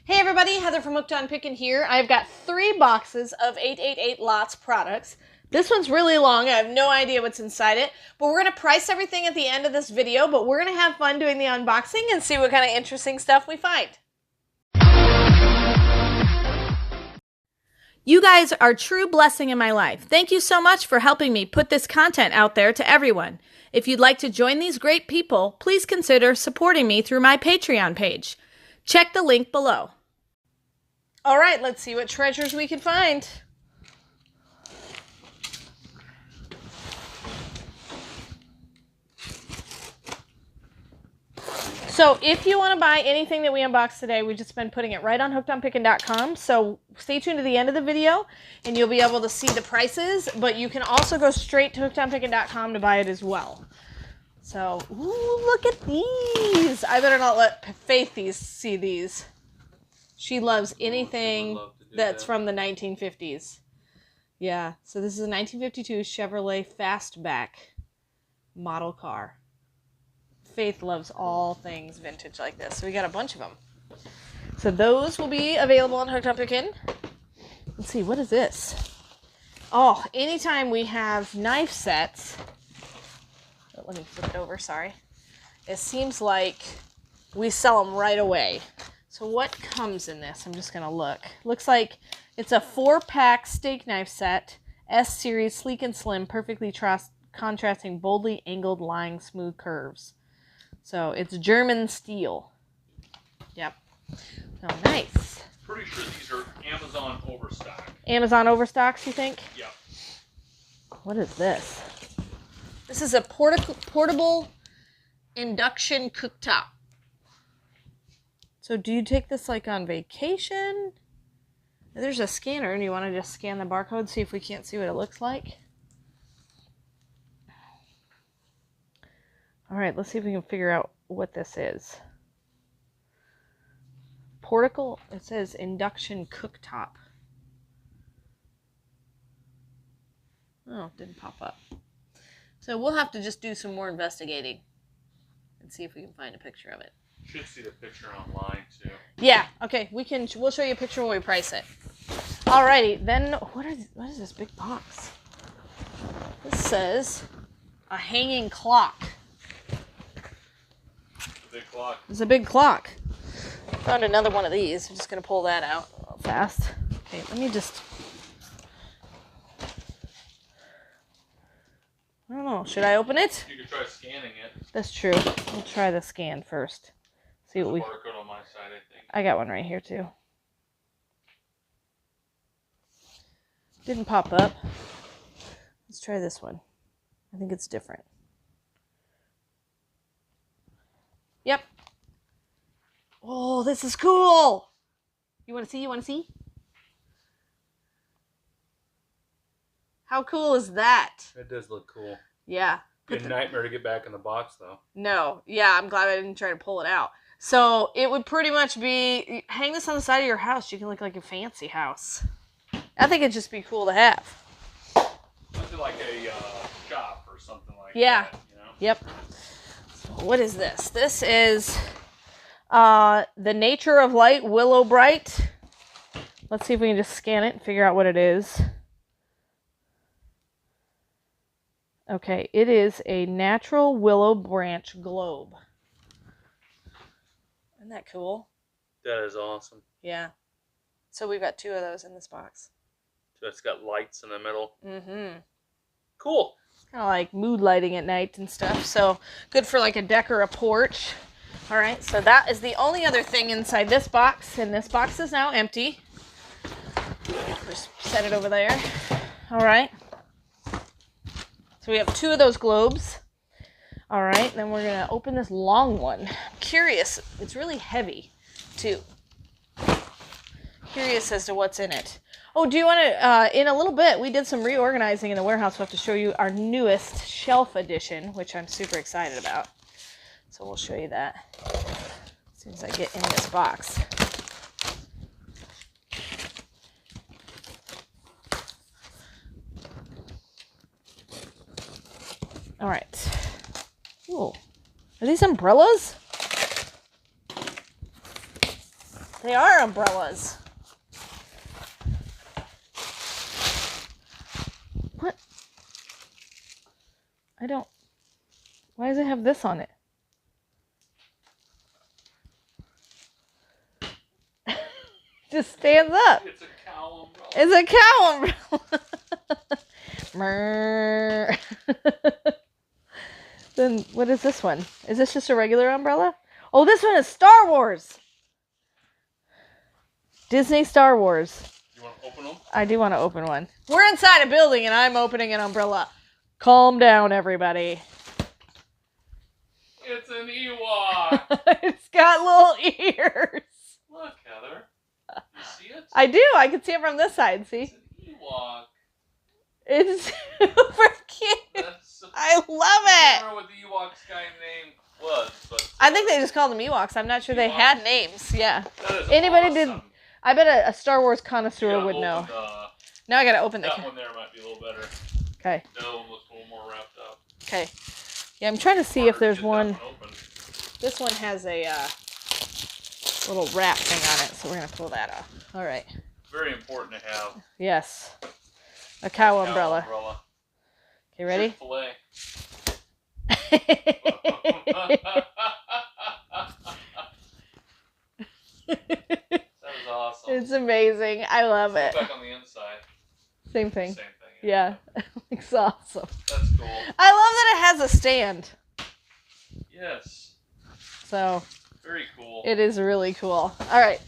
Hey everybody, Heather from Pickin here. I've got 3 boxes of 888 Lots products. This one's really long. I have no idea what's inside it, but we're going to price everything at the end of this video, but we're going to have fun doing the unboxing and see what kind of interesting stuff we find. You guys are a true blessing in my life. Thank you so much for helping me put this content out there to everyone. If you'd like to join these great people, please consider supporting me through my Patreon page. Check the link below. All right, let's see what treasures we can find. So if you want to buy anything that we unbox today, we've just been putting it right on hookedonpickin.com. So stay tuned to the end of the video and you'll be able to see the prices, but you can also go straight to hookedonpickin.com to buy it as well. So, ooh, look at these. I better not let Faith see these. She loves anything that's from the 1950s. Yeah, so this is a 1952 Chevrolet Fastback model car. Faith loves all things vintage like this, so we got a bunch of them. So those will be available on Hooked on Pickin. Let's see, what is this? Oh, anytime we have knife sets... Let me flip it over, sorry. It seems like we sell them right away. So what comes in this? I'm just going to look. Looks like it's a 4-pack steak knife set. S-series, sleek and slim, perfectly contrasting boldly angled, lying, smooth curves. So it's German steel. Yep. So nice. Pretty sure these are Amazon overstock. Amazon overstocks, you think? Yep. What is this? This is a portable induction cooktop. So do you take this like on vacation? There's a scanner and you want to just scan the barcode, see if we can't see what it looks like. All right, let's see if we can figure out what this is. Portable, it says induction cooktop. Oh, it didn't pop up. So we'll have to just do some more investigating and see if we can find a picture of it. Should see the picture online too. Yeah, okay, we'll show you a picture when we price it. Alrighty, then what is this big box? This says a hanging clock. Big clock. It's a big clock. Found another one of these. I'm just gonna pull that out real fast. Okay, let me just... I don't know. Should I open it? You could try scanning it. That's true. We'll try the scan first. See what we... Barcode on my side, I think. I got one right here too. Didn't pop up. Let's try this one. I think it's different. Yep. Oh, this is cool. You want to see? You want to see? How cool is that? It does look cool. Yeah. Good nightmare to get back in the box, though. No. Yeah, I'm glad I didn't try to pull it out. So it would pretty much be, hang this on the side of your house. You can look like a fancy house. I think it'd just be cool to have. Something like a shop or something like that. You know? Yep. So what is this? This is The Nature of Light Willow Bright. Let's see if we can just scan it and figure out what it is. Okay, it is a natural willow branch globe. Isn't that cool? That is awesome. Yeah. So we've got 2 of those in this box. So it's got lights in the middle. Mm-hmm. Cool. Kind of like mood lighting at night and stuff. So good for like a deck or a porch. All right, so that is the only other thing inside this box. And this box is now empty. Just set it over there. All right. So we have 2 of those globes. All right, then we're going to open this long one. I'm curious. It's really heavy, too. Curious as to what's in it. Oh, do you want to, in a little bit, we did some reorganizing in the warehouse. We'll have to show you our newest shelf edition, which I'm super excited about. So we'll show you that as soon as I get in this box. All right. Ooh. Are these umbrellas? They are umbrellas. What? I don't... Why does it have this on it? Just stands up. It's a cow umbrella. It's a cow umbrella. Then what is this one? Is this just a regular umbrella? Oh, this one is Star Wars. Disney Star Wars. You want to open them? I do want to open one. We're inside a building and I'm opening an umbrella. Calm down, everybody. It's an Ewok. It's got little ears. Look, Heather. You see it? I do. I can see it from this side. See? It's an Ewok. It's super cute. I love I it. don't know what the Ewoks guy name was, but I think they just called them Ewoks. I'm not sure they had names. Yeah. that is Anybody awesome. did? I bet a Star Wars connoisseur Yeah, would know. open, Now I gotta open the. that one there might be a little better. Okay. That one looks a little more wrapped up. Okay. Yeah, I'm trying to see if there's Get that one. open. This one has a little wrap thing on it, so we're gonna pull that off. All right. Very important to have. Yes. A cow umbrella. Okay, ready? Chick-fil-A. That is awesome. It's amazing. I love it. Back on the inside. Same thing. Same thing. Yeah. It's awesome. That's cool. I love that it has a stand. Yes. So Very cool. it is really cool. All right.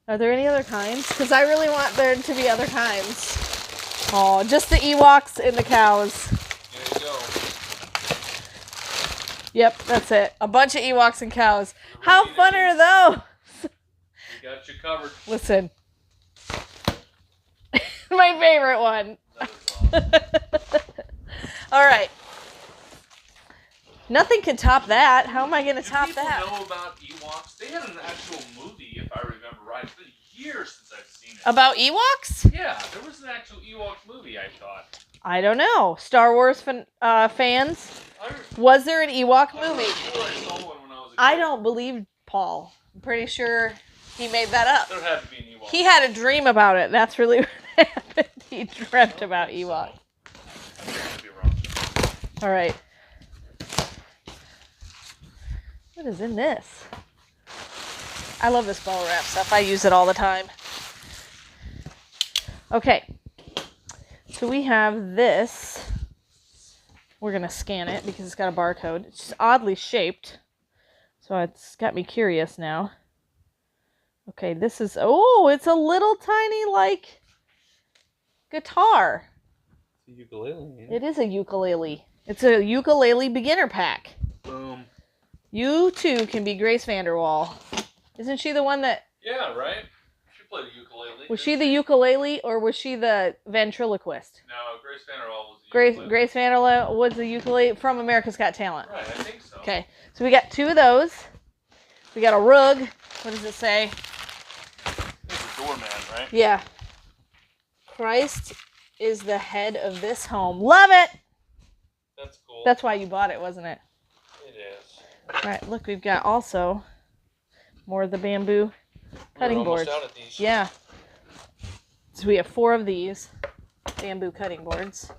Are there any other kinds? Because I really want there to be other kinds. Oh, just the Ewoks and the cows. There you go. Yep, that's it. A bunch of Ewoks and cows. How fun are those? We got you covered. Listen. My favorite one. That is awesome. All right. Nothing can top that. How am I going to top Do people that? know about Ewoks? They had an actual movie, if I remember right. It's been years since I've seen it. About Ewoks? Yeah, there was an actual Ewoks movie, I thought. I don't know. Star Wars fans? Was there an Ewok movie? I don't believe Paul. I'm pretty sure he made that up. There had to be an Ewok. He had a dream about it. That's really what happened. He dreamt about Ewok. I could be wrong. All right. What is in this? I love this bubble wrap stuff. I use it all the time. Okay. So we have this. We're going to scan it because it's got a barcode. It's just oddly shaped. So it's got me curious now. Okay, this is... Oh, it's a little tiny, like, guitar. It's a ukulele. It is a ukulele. It's a ukulele beginner pack. Boom. You, too, can be Grace Vanderwall. Isn't she the one that... Yeah, right? She played a ukulele. Was she the ukulele or was she the ventriloquist? No, Grace Vanderwall was the Grace ukulele. Grace Vanderwall was the ukulele from America's Got Talent. Right, I think so. Okay, so we got two of those. We got a rug. What does it say? It's a doorman, right? Yeah. Christ is the head of this home. Love it! That's cool. That's why you bought it, wasn't it? It is. All right, look, we've got also more of the bamboo cutting We're almost boards. out of these. Yeah. So we have 4 of these bamboo cutting boards.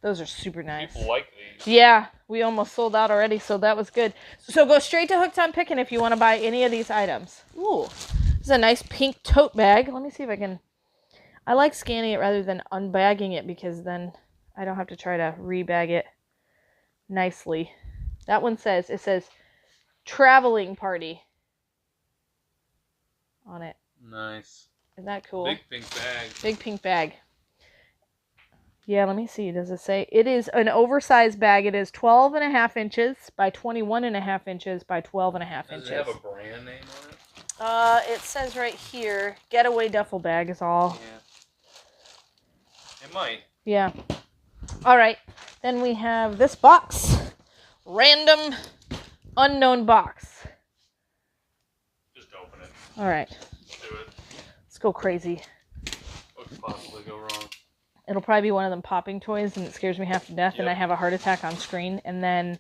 Those are super nice. People like these. Yeah, we almost sold out already, so that was good. So go straight to Hooked on Pickin' if you want to buy any of these items. Ooh, this is a nice pink tote bag. Let me see if I can... I like scanning it rather than unbagging it because then I don't have to try to rebag it nicely. That one says, it says traveling party on it. Nice. Isn't that cool? Big pink bag. Big pink bag. Yeah, let me see. Does it say? It is an oversized bag. It is 12.5 inches by 21.5 inches by 12.5 inches. Does it have a brand name on it? It says right here, getaway duffel bag is all. Yeah. It might. Yeah. All right. Then we have this box. Random unknown box. Just open it. All right. Do it. Let's go crazy. What could possibly go wrong? It'll probably be one of them popping toys and it scares me half to death and I have a heart attack on screen and then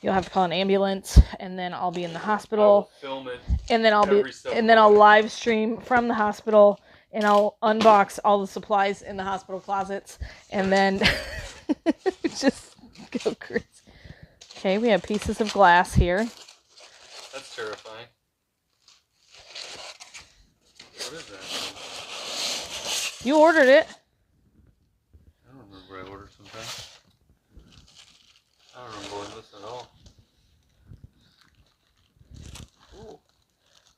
you'll have to call an ambulance and then I'll be in the hospital. Film it. and then I'll live stream from the hospital, and I'll unbox all the supplies in the hospital closets, and then just go crazy. Okay, we have pieces of glass here. That's terrifying. What is that? You ordered it. I don't remember I ordered something. I don't remember this at all. Ooh.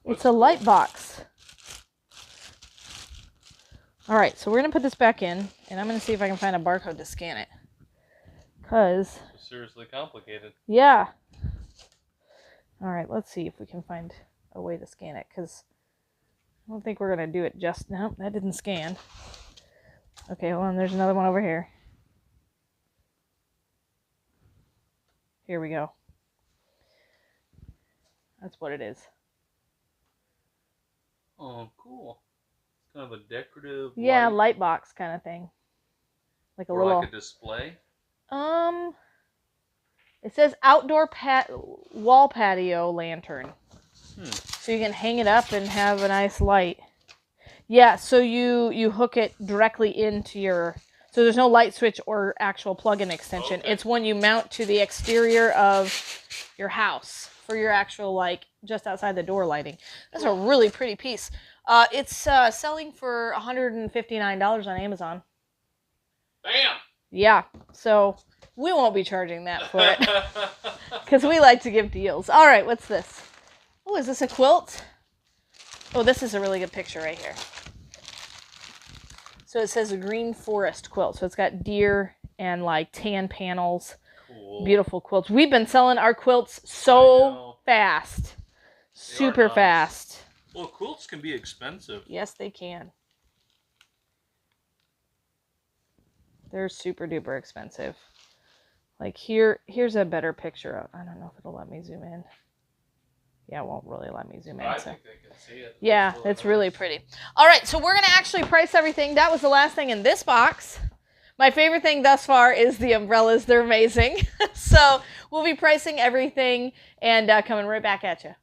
It's a light box. All right, so we're going to put this back in, and I'm going to see if I can find a barcode to scan it. Because... It's seriously complicated. Yeah. All right, let's see if we can find a way to scan it, because I don't think we're going to do it just... Nope, that didn't scan. Okay, hold on, there's another one over here. Here we go. That's what it is. Oh, cool. It's kind of a decorative... Yeah, light box kind of thing. Like a little... like a display? It says outdoor wall patio lantern. So you can hang it up and have a nice light. Yeah, so you hook it directly into your... So there's no light switch or actual plug-in extension. Okay. It's one you mount to the exterior of your house for your actual, like, just outside the door lighting. That's a really pretty piece. It's selling for $159 on Amazon. Bam! Yeah, so we won't be charging that for it because we like to give deals. All right, what's this? Oh, is this a quilt? Oh, this is a really good picture right here. So it says a green forest quilt. So it's got deer and like tan panels. Cool. Beautiful quilts. We've been selling our quilts so fast. Super fast. Well, quilts can be expensive. Yes, they can. They're super duper expensive. Like here's a better picture of, I don't know if it'll let me zoom in. Yeah, it won't really let me zoom in. I think they can see it. Yeah, it's really pretty. All right, so we're going to actually price everything. That was the last thing in this box. My favorite thing thus far is the umbrellas. They're amazing. So we'll be pricing everything and coming right back at you.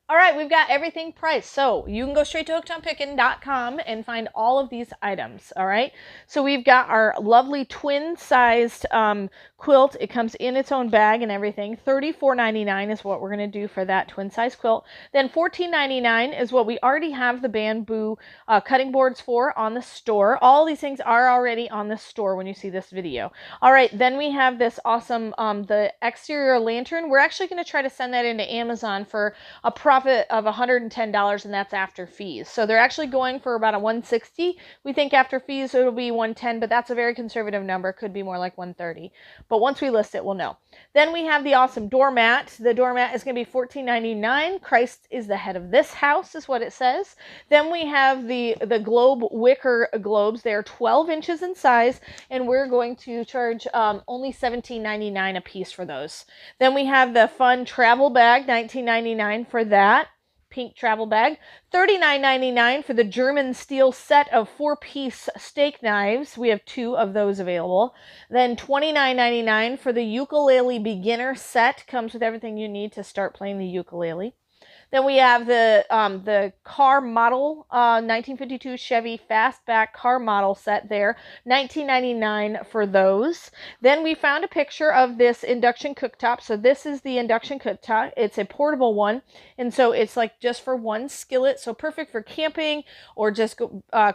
All right, we've got everything priced. So you can go straight to hookedonpickin.com and find all of these items, all right? So we've got our lovely twin-sized quilt. It comes in its own bag and everything. $34.99 is what we're going to do for that twin-sized quilt. Then $14.99 is what we already have the bamboo cutting boards for on the store. All these things are already on the store when you see this video. All right, then we have this awesome, the exterior lantern. We're actually going to try to send that into Amazon for a profit of $110, and that's after fees. So they're actually going for about a $160. We think after fees it'll be $110, but that's a very conservative number. Could be more like $130. But once we list it, we'll know. Then we have the awesome doormat. The doormat is going to be $14.99. Christ is the head of this house, is what it says. Then we have the globe wicker globes. They are 12 inches in size, and we're going to charge only $17.99 a piece for those. Then we have the fun travel bag, $19.99 for that. Pink travel bag. $39.99 for the German steel set of 4-piece steak knives. We have 2 of those available. Then $29.99 for the ukulele beginner set. Comes with everything you need to start playing the ukulele. Then we have the car model 1952 Chevy fastback car model set there, $19.99 for those. Then we found a picture of this induction cooktop. So this is the induction cooktop. It's a portable one, and so it's like just for one skillet. So perfect for camping or just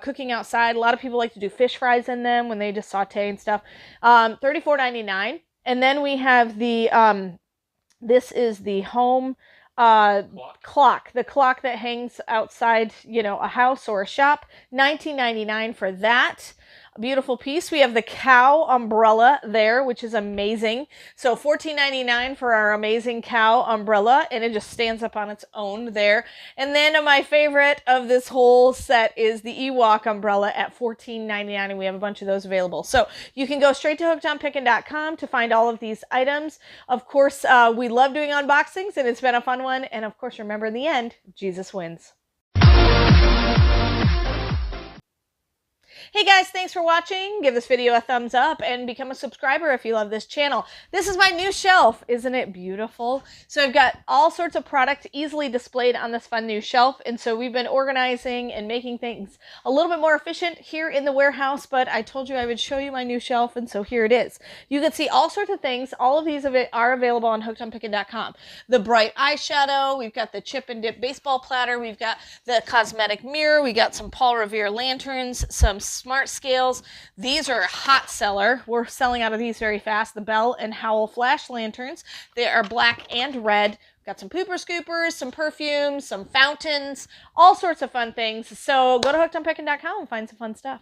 cooking outside. A lot of people like to do fish fries in them when they just saute and stuff. $34.99. And then we have the this is the home clock, the clock that hangs outside, you know, a house or a shop. $19.99 for that. A beautiful piece. We have the cow umbrella there, which is amazing. So $14.99 for our amazing cow umbrella, and it just stands up on its own there. And then my favorite of this whole set is the Ewok umbrella at $14.99, and we have a bunch of those available. So you can go straight to hookedonpickin.com to find all of these items. Of course, we love doing unboxings, and it's been a fun one. And of course, remember in the end, Jesus wins. Hey guys, thanks for watching. Give this video a thumbs up and become a subscriber if you love this channel. This is my new shelf. Isn't it beautiful? So I've got all sorts of product easily displayed on this fun new shelf. And so we've been organizing and making things a little bit more efficient here in the warehouse, but I told you I would show you my new shelf, and so here it is. You can see all sorts of things. All of these are available on hookedonpickin.com. The bright eyeshadow, we've got the chip and dip baseball platter, we've got the cosmetic mirror, we got some Paul Revere lanterns, some smart scales. These are a hot seller. We're selling out of these very fast. The Bell and Howell flash lanterns. They are black and red. Got some pooper scoopers, some perfumes, some fountains, all sorts of fun things. So go to hookedonpickin.com and find some fun stuff.